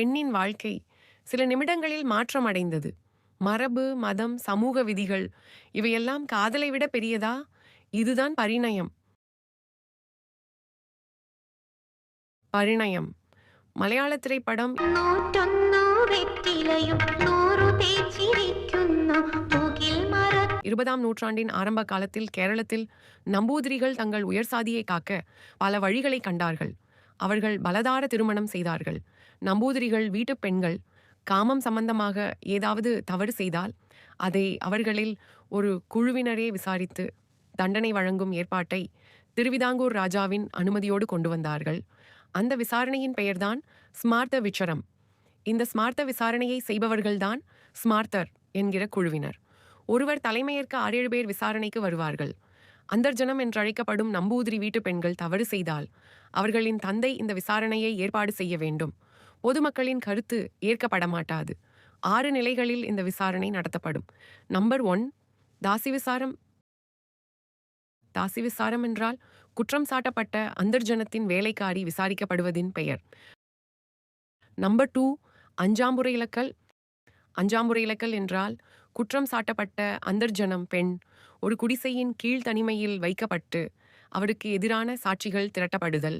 பெண்ணின் வாழ்க்கை சில நிமிடங்களில் மாற்றம் அடைந்தது. மரபு, மதம், சமூக விதிகள் இவையெல்லாம் காதலை விட பெரியதா? இதுதான் பரிணயம். பரிணயம் മലയാള திரைப்படம் 20ஆம் நூற்றாண்டின் ஆரம்ப காலத்தில் கேரளத்தில் நம்பூதிரிகள் தங்கள் உயர்சாதியை காக்க பல வழிகளை கண்டார்கள். அவர்கள் பலதார திருமணம் செய்தார்கள். நம்பூதிரிகள் வீட்டுப் பெண்கள் காமம் சம்பந்தமாக ஏதாவது தவறு செய்தால் அதை அவர்களில் ஒரு குழுவினரே விசாரித்து தண்டனை வழங்கும் ஏற்பாட்டை திருவிதாங்கூர் ராஜாவின் அனுமதியோடு கொண்டு வந்தார்கள். அந்த விசாரணையின் பெயர்தான் ஸ்மார்த்த விசாரம். இந்த ஸ்மார்த்த விசாரணையை செய்பவர்கள்தான் ஸ்மார்த்தர் என்கிற குழுவினர். ஒருவர் தலைமையேற்க 6-7 பேர் விசாரணைக்கு வருவார்கள். அந்தர்ஜனம் என்றழைக்கப்படும் நம்பூதிரி வீட்டு பெண்கள் தவறு செய்தால் அவர்களின் தந்தை இந்த விசாரணையை ஏற்பாடு செய்ய வேண்டும். பொதுமக்களின் கருத்து ஏற்கப்பட மாட்டாது. 6 நிலைகளில் இந்த விசாரணை நடத்தப்படும். நம்பர் 1, தாசி விசாரம். தாசி விசாரம் என்றால் குற்றம் சாட்டப்பட்ட அந்தர்ஜனத்தின் வேலைக்காரி விசாரிக்கப்படுவதின் பெயர். நம்பர் 2, அஞ்சாம்புரை இலக்கல். அஞ்சாம்புரை இலக்கல் என்றால் குற்றம் சாட்டப்பட்ட அந்தர்ஜனம் பெண் ஒரு குடிசையின் கீழ் தனிமையில் வைக்கப்பட்டு அவருக்கு எதிரான சாட்சிகள் திரட்டப்படுதல்.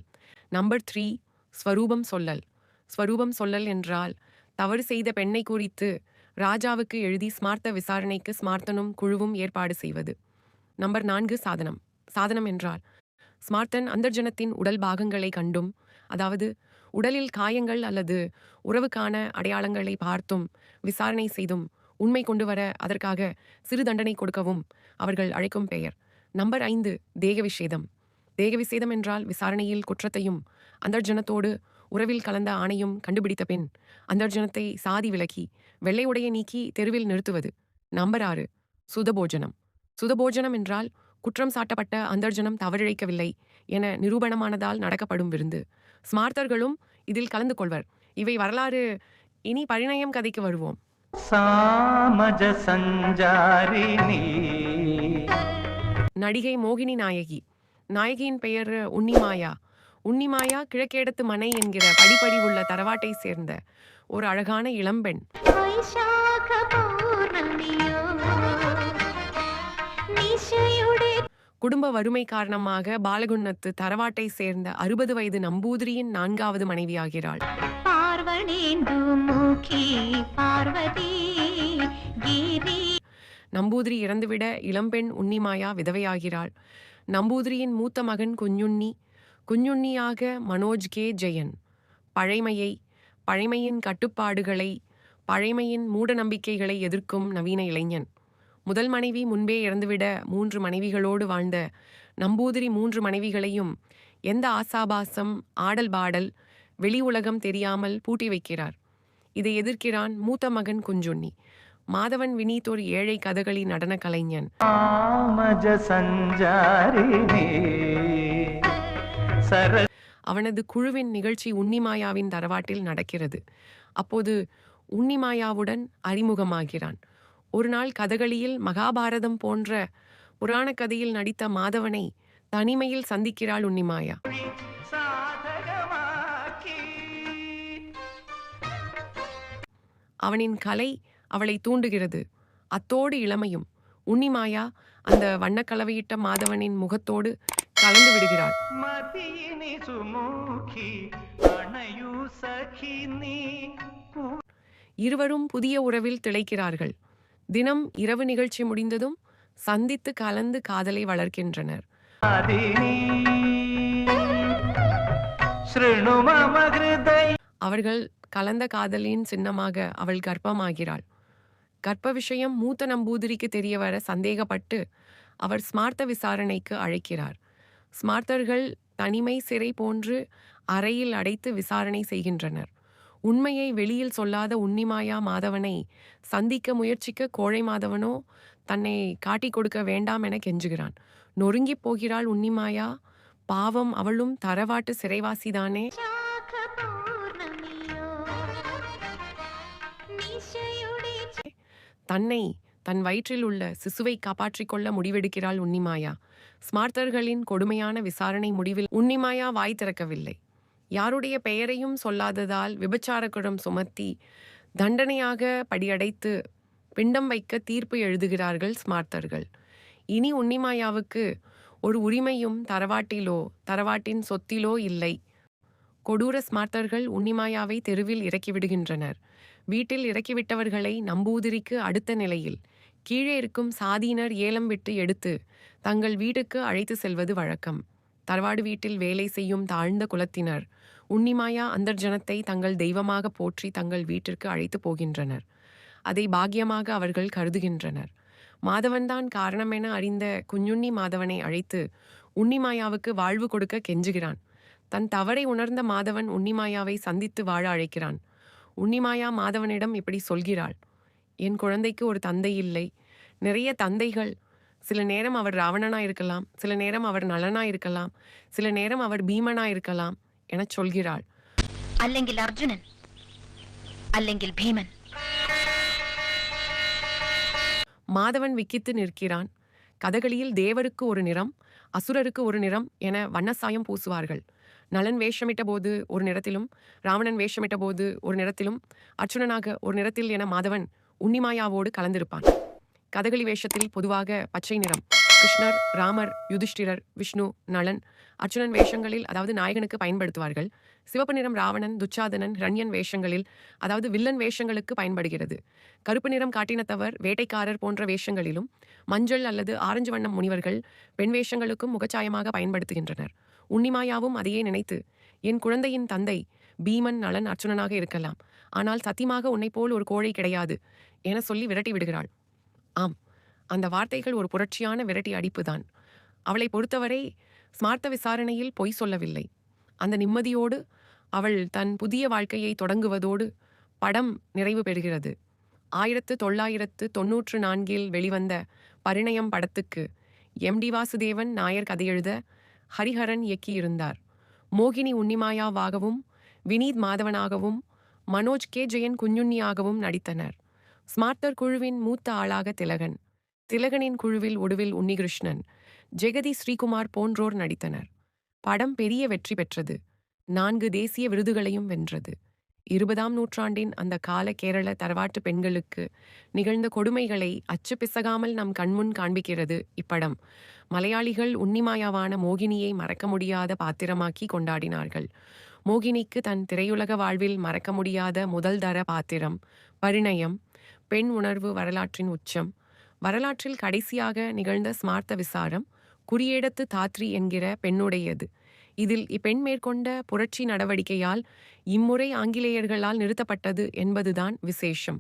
நம்பர் 3, ஸ்வரூபம் சொல்லல். ஸ்வரூபம் சொல்லல் என்றால் தவறு செய்த பெண்ணை குறித்து ராஜாவுக்கு எழுதி ஸ்மார்த்த விசாரணைக்கு ஸ்மார்த்தனும் குழுவும் ஏற்பாடு செய்வது. நம்பர் 4, சாதனம். சாதனம் என்றால் ஸ்மார்த்தன் அந்தர்ஜனத்தின் உடல் பாகங்களை கண்டும், அதாவது உடலில் காயங்கள் அல்லது உறவுக்கான அடையாளங்களை பார்த்தும் விசாரணை செய்தும் உண்மை கொண்டு வர அதற்காக சிறு தண்டனை கொடுக்கவும் அவர்கள் அழைக்கும் பெயர். நம்பர் 5, தேக விசேதம். தேக விசேதம் என்றால் விசாரணையில் குற்றத்தையும் அந்தர்ஜனத்தோடு உறவில் கலந்த ஆணையும் கண்டுபிடித்த பின் அந்தர்ஜனத்தை சாதி விலக்கி வெள்ளை உடையை நீக்கி தெருவில் நிறுத்துவது. நம்பர் 6, சுதபோஜனம். சுதபோஜனம் என்றால் குற்றம் சாட்டப்பட்ட அந்தர்ஜனம் தவறிழைக்கவில்லை என நிரூபணமானதால் நடக்கப்படும் விருந்து. ஸ்மார்த்தர்களும் இதில் கலந்து கொள்வர். இவை வரலாறு. இனி பரிணயம் கதைக்கு வருவோம். சாமஜ சஞ்சாரிணி. நடிகை மோகினி நாயகி. நாயகியின் பெயர் உன்னிமாயா. உன்னிமாயா கிழக்கேடத்து மனை என்கிற படிப்படி உள்ள தரவாட்டை சேர்ந்த ஒரு அழகான இளம்பெண். குடும்ப வறுமை காரணமாக பாலகுன்னத்து தரவாட்டை சேர்ந்த 60 வயது நம்பூதிரியின் 4வது மனைவியாகிறாள். நம்பூதிரி இறந்துவிட இளம்பெண் உன்னிமாயா விதவையாகிறாள். நம்பூதிரியின் மூத்த மகன் குஞ்சுண்ணி. குஞ்சுண்ணியாக மனோஜ் கே ஜெயன். பழைமையை, பழைமையின் கட்டுப்பாடுகளை, பழைமையின் மூட நம்பிக்கைகளை எதிர்க்கும் நவீன இளைஞன். முதல் மனைவி முன்பே இறந்துவிட 3 மனைவிகளோடு வாழ்ந்த நம்பூதிரி 3 மனைவிகளையும் எந்த ஆசாபாசம், ஆடல் பாடல், வெளி உலகம் தெரியாமல் பூட்டி வைக்கிறார். இதை எதிர்க்கிறான் மூத்த மகன் குஞ்சுண்ணி. மாதவன் வினீத் ஒரு ஏழை கதகளி நடன கலைஞன். அவனது குழுவின் நிகழ்ச்சி உன்னிமாயாவின் தரவாட்டில் நடக்கிறது. அப்போது உன்னிமாயாவுடன் அறிமுகமாகிறான். ஒரு நாள் கதகளியில் மகாபாரதம் போன்ற புராண கதையில் நடித்த மாதவனை தனிமையில் சந்திக்கிறாள் உன்னிமாயா. அவனின் கலை அவளை தூண்டுகிறது. அத்தோடு இளமையும். உன்னிமாயா அந்த வண்ணக்கலவையிட்ட மாதவனின் முகத்தோடு கலந்து விடுகிறாள். இருவரும் புதிய உறவில் திளைக்கிறார்கள். தினம் இரவு நிகழ்ச்சி முடிந்ததும் சந்தித்து கலந்து காதலை வளர்க்கின்றனர். அவர்கள் கலந்த காதலின் சின்னமாக அவள் கர்ப்பமாகிறாள். கர்ப்ப விஷயம் மூத்த நம்பூதிரிக்கு தெரிய வர சந்தேகப்பட்டு அவர் ஸ்மார்த்த விசாரணைக்கு அழைக்கிறார். ஸ்மார்த்தர்கள் தனிமை சிறை போன்று அறையில் அடைத்து விசாரணை செய்கின்றனர். உண்மையை வெளியில் சொல்லாத உன்னிமாயா மாதவனை சந்திக்க முயற்சிக்க கோழை மாதவனோ தன்னை காட்டிக் கொடுக்க வேண்டாம் என கெஞ்சுகிறான். நொறுங்கி போகிறாள் உன்னிமாயா. பாவம், அவளும் தரவாட்டு சிறைவாசிதானே. தன்னை தன் வயிற்றில் உள்ள சிசுவை காப்பாற்றிக் கொள்ள முடிவெடுக்கிறாள் உன்னிமாயா. ஸ்மார்த்தர்களின் கொடுமையான விசாரணை முடிவில் உன்னிமாயா வாய் திறக்கவில்லை. யாருடைய பெயரையும் சொல்லாததால் விபச்சாரக்குற்றம் சுமத்தி தண்டனையாக படியடைத்து பிண்டம் வைக்க தீர்ப்பு எழுதுகிறார்கள் ஸ்மார்த்தர்கள். இனி உன்னிமாயாவுக்கு ஒரு உரிமையும் தரவாட்டின் சொத்திலோ இல்லை. கொடூர ஸ்மார்த்தர்கள் உன்னிமாயாவை தெருவில் இறக்கிவிடுகின்றனர். வீட்டில் இறக்கிவிட்டவர்களை நம்பூதிரிக்கு அடுத்த நிலையில் கீழே இருக்கும் சாதியினர் ஏலம் விட்டு எடுத்து தங்கள் வீட்டுக்கு அழைத்து செல்வது வழக்கம். தரவாடு வீட்டில் வேலை செய்யும் தாழ்ந்த குலத்தினர் உன்னிமாயா அந்தர்ஜனத்தை தங்கள் தெய்வமாக போற்றி தங்கள் வீட்டிற்கு அழைத்து போகின்றனர். அதை பாக்கியமாக அவர்கள் கருதுகின்றனர். மாதவன்தான் காரணமென அறிந்த குஞ்சுண்ணி மாதவனை அழைத்து உன்னிமாயாவுக்கு வாழ்வு கொடுக்க கெஞ்சுகிறான். தன் தவறை உணர்ந்த மாதவன் உன்னிமாயாவை சந்தித்து வாழ அழைக்கிறான். உன்னிமாயா மாதவனிடம் இப்படி சொல்கிறாள்: என் குழந்தைக்கு ஒரு தந்தை இல்லை. நிறைய தந்தைகள். சில நேரம் அவர் ராவணனா இருக்கலாம், சில நேரம் அவர் நலனா இருக்கலாம், சில நேரம் அவர் பீமனா இருக்கலாம் என சொல்கிறாள். அல்லெங்கில் அர்ஜுனன், அல்லெங்கில் பீமன். மாதவன் விக்கித்து நிற்கிறான். கதகளியில் தேவருக்கு ஒரு நிறம், அசுரருக்கு ஒரு நிறம் என வண்ணசாயம் பூசுவார்கள். நலன் வேஷமிட்ட போது ஒரு நிறத்திலும், ராவணன் வேஷமிட்ட போது ஒரு நிறத்திலும், அர்ச்சுனனாக ஒரு நிறத்தில் என மாதவன் உன்னிமாயாவோடு கலந்திருப்பான். கதகளி வேஷத்தில் பொதுவாக பச்சை நிறம். கிருஷ்ணர், ராமர், யுதிஷ்டிரர், விஷ்ணு, நலன், அர்ச்சுனன் வேஷங்களில் அதாவது நாயகனுக்கு பயன்படுத்துவார்கள். சிவப்பு நிறம் ராவணன், துச்சாதனன், ரண்யன் வேஷங்களில் அதாவது வில்லன் வேஷங்களுக்கு பயன்படுகிறது. கருப்பு நிறம் காட்டினத்தவர், வேட்டைக்காரர் போன்ற வேஷங்களிலும், மஞ்சள் அல்லது ஆரஞ்சு வண்ணம் முனிவர்கள் பெண் வேஷங்களுக்கும் முகச்சாயமாக பயன்படுத்துகின்றனர். உன்னிமாயாவும் அதையே நினைத்து, என் குழந்தையின் தந்தை பீமன், நலன், அர்ச்சுனனாக இருக்கலாம், ஆனால் சத்தியமாக உன்னை போல் ஒரு கோழை கிடையாது என சொல்லி விரட்டி விடுகிறாள். ஆம், அந்த வார்த்தைகள் ஒரு புரட்சியான விரட்டி அடிப்புதான். அவளை பொறுத்தவரை ஸ்மார்த்த விசாரணையில் பொய் சொல்லவில்லை. அந்த நிம்மதியோடு அவள் தன் புதிய வாழ்க்கையை தொடங்குவதோடு படம் நிறைவு பெறுகிறது. 1994 வெளிவந்த பரிணயம் படத்துக்கு எம்.டி. வாசுதேவன் நாயர் கதையெழுத ஹரிஹரன் இயக்கியிருந்தார். மோகினி உன்னிமாயாவாகவும், வினீத் மாதவனாகவும், மனோஜ் கே. ஜெயன் குஞ்சுண்ணியாகவும் நடித்தனர். ஸ்மார்த்தர் குழுவின் மூத்த ஆளாக திலகன், திலகனின் குழுவில் ஒடுவில் உன்னிகிருஷ்ணன், ஜெகதி ஸ்ரீகுமார் போன்றோர் நடித்தனர். படம் பெரிய வெற்றி பெற்றது. 4 தேசிய விருதுகளையும் வென்றது. 20ஆம் நூற்றாண்டின் அந்த கால கேரள தரவாட்டு பெண்களுக்கு நிகழ்ந்த கொடுமைகளை அச்சு பிசகாமல் நம் கண்முன் காண்பிக்கிறது இப்படம். மலையாளிகள் உன்னிமாயாவான மோகினியை மறக்க முடியாத பாத்திரமாக்கி கொண்டாடினார்கள். மோகினிக்கு தன் திரையுலக வாழ்வில் மறக்க முடியாத முதல் தர பாத்திரம் பரிணயம். பெண் உணர்வு வரலாற்றின் உச்சம். வரலாற்றில் கடைசியாக நிகழ்ந்த ஸ்மார்த்த விசாரம் குறியேடத்து தாத்ரி என்கிற பெண்ணுடையது. இதில் இப்பெண் மேற்கொண்ட புரட்சி நடவடிக்கையால் இம்முறை ஆங்கிலேயர்களால் நிறுத்தப்பட்டது என்பதுதான் விசேஷம்.